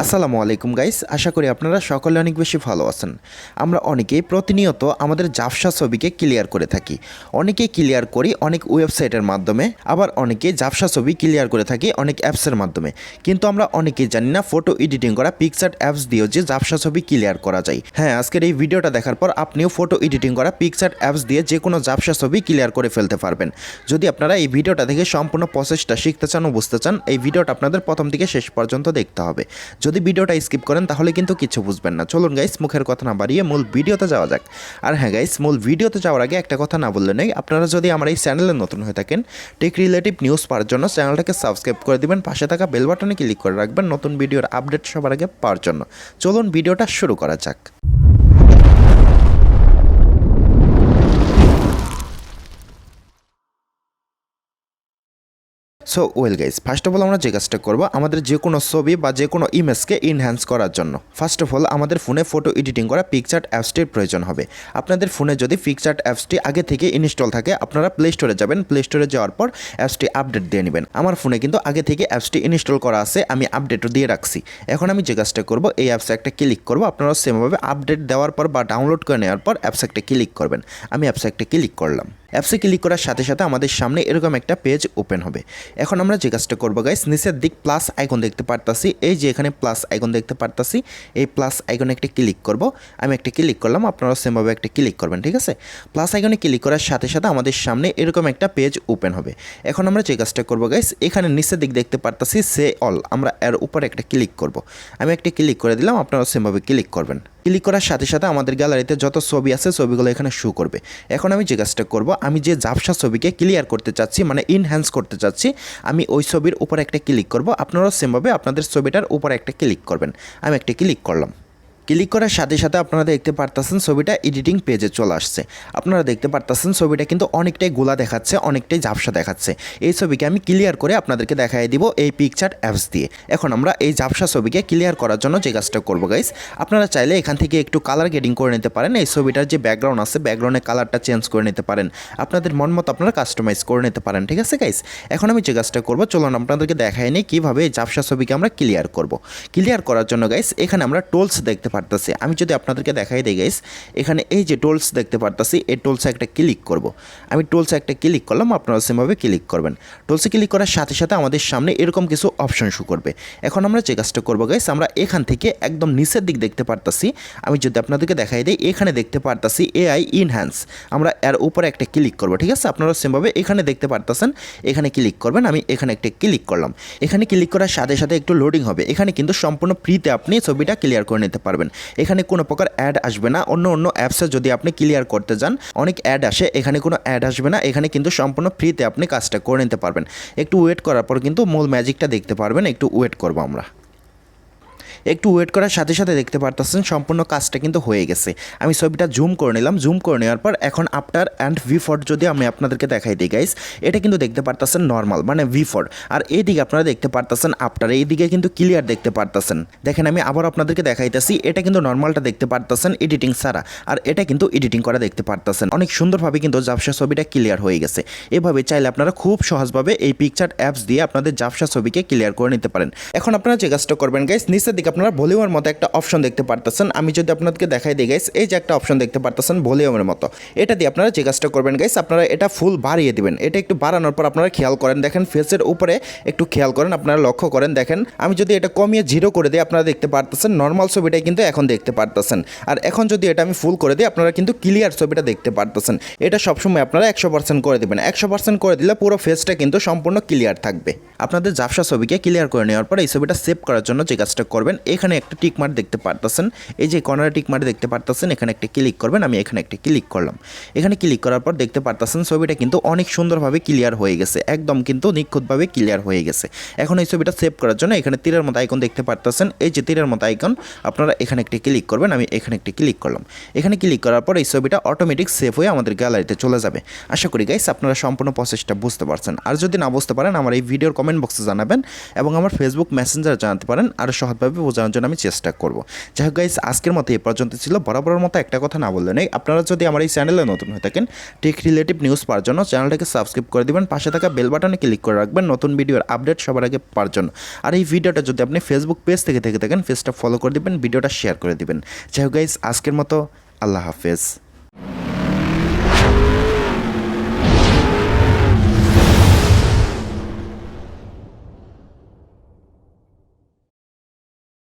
আসসালামু আলাইকুম গাইস, আশা করি আপনারা সকলে অনেক বেশি ভালো আছেন। আমরা অনেকেই প্রতিনিয়ত আমাদের ঝাপসা ছবিকে ক্লিয়ার করে থাকি। অনেকেই ক্লিয়ার করি অনেক ওয়েবসাইটের মাধ্যমে, আবার অনেকেই ঝাপসা ছবি ক্লিয়ার করে থাকি অনেক অ্যাপসের মাধ্যমে। কিন্তু আমরা অনেকেই জানি না ফটো এডিটিং করা PicsArt অ্যাপস দিয়েও যে ঝাপসা ছবি ক্লিয়ার করা যায়। হ্যাঁ, আজকের এই ভিডিওটা দেখার পর আপনিও ফটো এডিটিং করা PicsArt অ্যাপস দিয়ে যে কোনো ঝাপসা ছবি ক্লিয়ার করে ফেলতে পারবেন। যদি আপনারা এই ভিডিওটা দেখে সম্পূর্ণ প্রসেসটা শিখতে চান ও বুঝতে চান, এই ভিডিওটা আপনাদের প্রথম থেকে শেষ পর্যন্ত দেখতে হবে। যদি ভিডিওটা স্কিপ করেন তাহলে কিন্তু কিছু বুঝবেন না। চলুন গাইস, মুখের কথা না বাড়িয়ে মূল ভিডিওতে যাওয়া যাক। আর হ্যাঁ গাইস, মূল ভিডিওতে যাওয়ার আগে একটা কথা না বললে নেই, আপনারা যদি আমার এই চ্যানেলে নতুন হয়ে থাকেন, টেক রিলেটিভ নিউজ পাওয়ার জন্য চ্যানেলটাকে সাবস্ক্রাইব করে দিবেন, পাশে থাকা বেল বাটনে ক্লিক করে রাখবেন নতুন ভিডিওর আপডেট সবার আগে পাওয়ার জন্য। চলুন ভিডিওটা শুরু করা যাক। So well guys, first of all আমরা যে কাজটা করবো, আমাদের যে কোনো ছবি বা যে কোনো ইমেজকে ইনহ্যান্স করার জন্য ফার্স্ট অফ অল আমাদের ফোনে ফটো এডিটিং করা PicsArt অ্যাপসটির প্রয়োজন হবে। আপনাদের ফোনে যদি PicsArt অ্যাপসটি আগে থেকে ইনস্টল থাকে, আপনারা প্লে স্টোরে যাবেন, প্লে স্টোরে যাওয়ার পর অ্যাপসটি আপডেট দিয়ে নেবেন। আমার ফোনে কিন্তু আগে থেকে অ্যাপসটি ইনস্টল করা আছে, আমি আপডেটও দিয়ে রাখছি। এখন আমি যে কাজটা করবো, এই অ্যাপসে একটা ক্লিক করবো। আপনারা সেমভাবে আপডেট দেওয়ার পর বা ডাউনলোড করে নেওয়ার পর অ্যাপসে একটা ক্লিক করবেন। আমি অ্যাপসে একটা ক্লিক করলাম। অ্যাপসে ক্লিক করার সাথে সাথে আমাদের সামনে এরকম একটা পেজ ওপেন হবে। এখন আমরা যে কাজটা করবো গাইস, নিচের দিক প্লাস আইকন দেখতে পারতাছি, এই যে এখানে প্লাস আইকন দেখতে পারতাছি, এই প্লাস আইকনে একটা ক্লিক করব। আমি একটা ক্লিক করলাম, আপনারা সেমভাবে একটা ক্লিক করবেন, ঠিক আছে? প্লাস আইকনে ক্লিক করার সাথে সাথে আমাদের সামনে এরকম একটা পেজ ওপেন হবে। এখন আমরা যে কাজটা করবো গাইস, এখানে নিচের দিক দেখতে পারতাছি সে অল, আমরা এর উপরে একটা ক্লিক করব। আমি একটা ক্লিক করে দিলাম, আপনারা সেমভাবে ক্লিক করবেন। ক্লিক করার সাথে সাথে আমাদের গ্যালারিতে যত ছবি আছে ছবিগুলো এখানে শো করবে। এখন আমি যে কাজটা করব, আমি যে ঝাপসা ছবিকে ক্লিয়ার করতে চাচ্ছি, মানে ইনহ্যান্স করতে চাচ্ছি, আমি ওই ছবির উপর একটা ক্লিক করব। আপনারাও সেমভাবে আপনাদের ছবিটার উপর একটা ক্লিক করবেন। আমি একটা ক্লিক করলাম। ক্লিক করার সাথে সাথে আপনারা দেখতে পারতেছেন ছবিটা এডিটিং পেজে চলে আসছে। আপনারা দেখতে পারতেছেন ছবিটা কিন্তু অনেকটাই গোলা দেখাচ্ছে, অনেকটাই ঝাপসা দেখাচ্ছে। এই ছবিকে আমি ক্লিয়ার করে আপনাদেরকে দেখাই দিব এই PicsArt অ্যাপস দিয়ে। এখন আমরা এই ঝাপসা ছবিকে ক্লিয়ার করার জন্য যে কাজটা করবো গাইস, আপনারা চাইলে এখান থেকে একটু কালার গ্রেডিং করে নিতে পারেন। এই ছবিটার যে ব্যাকগ্রাউন্ড আছে, ব্যাকগ্রাউন্ডের কালারটা চেঞ্জ করে নিতে পারেন, আপনাদের মন মতো আপনারা কাস্টমাইজ করে নিতে পারেন, ঠিক আছে গাইস? এখন আমি যে কাজটা করবো, চলুন আপনাদেরকে দেখাই নিই কীভাবে এই ঝাপসা ছবিকে আমরা ক্লিয়ার করব। ক্লিয়ার করার জন্য গাইস, এখানে আমরা টুলস দেখতে পারতেছি। আমি যদি আপনাদেরকে দেখাই দিই গাইস, এখানে এই যে টুলস দেখতে পারতেছি, এই টুলসে একটা ক্লিক করব। আমি টুলসে একটা ক্লিক করলাম, আপনারা সেমভাবে ক্লিক করবেন। টুলসে ক্লিক করার সাথে সাথে আমাদের সামনে এরকম কিছু অপশন শো করবে। এখন আমরা যে কাজটা করবো গাইস, আমরা এখান থেকে একদম নিচের দিক দেখতে পারতেছি, আমি যদি আপনাদেরকে দেখাই দিই, এখানে দেখতে পারতেছি AI ইনহ্যান্স, আমরা এর উপরে একটা ক্লিক করব, ঠিক আছে? আপনারা সেমভাবে এখানে দেখতে পারতেছেন, এখানে ক্লিক করবেন। আমি এখানে একটা ক্লিক করলাম। এখানে ক্লিক করার সাথে সাথে একটু লোডিং হবে। এখানে কিন্তু সম্পূর্ণ ফ্রিতে আপনি ছবিটা ক্লিয়ার করে নিতে পারবেন। এখানে কোনো প্রকার অ্যাড আসবে না। অন্য অ্যাপসে যদি আপনি ক্লিয়ার করতে যান অনেক অ্যাড আসে, এখানে কোনো অ্যাড আসবে না। এখানে কিন্তু সম্পূর্ণ ফ্রিতে আপনি কাজটা করে নিতে পারবেন। একটু ওয়েট করার পর কিন্তু মূল ম্যাজিকটা দেখতে পারবেন। একটু ওয়েট করবো আমরা। একটু ওয়েট করার সাথে সাথে দেখতে পারতেছেন সম্পূর্ণ কাজটা কিন্তু হয়ে গেছে। আমি ছবিটা জুম করে নিলাম। জুম করে নেওয়ার পর এখন আফটার অ্যান্ড বিফোর যদি আমি আপনাদেরকে দেখাই দিই গাইস, এটা কিন্তু দেখতে পারতেছেন নর্মাল, মানে বিফোর। আর এইদিকে আপনারা দেখতে পারতেছেন আফটার, এইদিকে কিন্তু ক্লিয়ার দেখতে পারতেছেন। দেখেন আমি আবার আপনাদেরকে দেখাইতেছি, এটা কিন্তু নর্মালটা দেখতে পারতেছেন এডিটিং ছাড়া, আর এটা কিন্তু এডিটিং করা দেখতে পারতেছেন। অনেক সুন্দরভাবে কিন্তু ঝাপসা ছবিটা ক্লিয়ার হয়ে গেছে। এভাবে চাইলে আপনারা খুব সহজভাবে এই PicsArt অ্যাপস দিয়ে আপনাদের ঝাপসা ছবিকে ক্লিয়ার করে নিতে পারেন। এখন আপনারা যে কাজটা করবেন গাইস, নিচের দিকে আপনারা ভলিউমের মতো একটা অপশন দেখতে পারতেছেন। আমি যদি আপনাদেরকে দেখাই দিই গাইস, এই যে একটা অপশন দেখতে পারতেছেন ভলিউমের মতো, এটা দিয়ে আপনারা যে কাজটা করবেন গাইস, আপনারা এটা ফুল বাড়িয়ে দিবেন। এটা একটু বাড়ানোর পর আপনারা খেয়াল করেন, দেখেন ফেসের উপরে একটু খেয়াল করেন, আপনারা লক্ষ্য করেন। দেখেন আমি যদি এটা কমিয়ে 0 করে দিই, আপনারা দেখতে পারতেছেন নর্মাল ছবিটাই কিন্তু এখন দেখতে পারতেছেন। আর এখন যদি এটা আমি ফুল করে দিই, আপনারা কিন্তু ক্লিয়ার ছবিটা দেখতে পারতেছেন। এটা সবসময় আপনারা 100% করে দেবেন। 100% করে দিলে পুরো ফেসটা কিন্তু সম্পূর্ণ ক্লিয়ার থাকবে। আপনাদের ঝাপসা ছবিকে ক্লিয়ার করে নেওয়ার পর এই ছবিটা সেভ করার জন্য যে কাজটা করবেন, এখানে একটা টিক মার্ক দেখতে পারতেছেন, এই যে কর্নারে টিক মার্ক দেখতে পারতেছেন, এখানে একটা ক্লিক করবেন। আমি এখানে একটা ক্লিক করলাম। এখানে ক্লিক করার পর দেখতে পারতেছেন ছবিটা কিন্তু অনেক সুন্দরভাবে ক্লিয়ার হয়ে গেছে, একদম কিন্তু নিখুঁতভাবে ক্লিয়ার হয়ে গেছে। এখন এই ছবিটা সেভ করার জন্য এখানে তীরের মতো আইকন দেখতে পারতেছেন, এই যে তীরের মতো আইকন, আপনারা এখানে একটা ক্লিক করবেন। আমি এখানে একটা ক্লিক করলাম। এখানে ক্লিক করার পর এই ছবিটা অটোমেটিক সেভ হয়ে আমাদের গ্যালারিতে চলে যাবে। আশা করি গাইস আপনারা সম্পূর্ণ প্রসেসটা বুঝতে পারছেন। আর যদি না বুঝতে পারেন, আমার এই ভিডিওর কমেন্ট বক্সে জানাবেন এবং আমার ফেসবুক মেসেঞ্জারে জানাতে পারেন, আরও সহজভাবে বোঝানোর জন্য আমি চেষ্টা করব। যাই হোক গাইস, আজকের মতো এই পর্যন্ত ছিল। বরাবরের মতো একটা কথা না বললে নেই, আপনারা যদি আমার এই চ্যানেলে নতুন হয়ে থাকেন টেক রিলেটিভ নিউজ পাওয়ার জন্য চ্যানেলটাকে সাবস্ক্রাইব করে দিবেন, পাশে থাকা বেল বাটনে ক্লিক করে রাখবেন নতুন ভিডিওর আপডেট সবার আগে পাওয়ার জন্য। আর এই ভিডিওটা যদি আপনি ফেসবুক পেজ থেকে থাকেন, পেজটা ফলো করে দিবেন, ভিডিওটা শেয়ার করে দিবেন। যাই হোক গাইস, আজকের মতো আল্লাহ হাফেজ।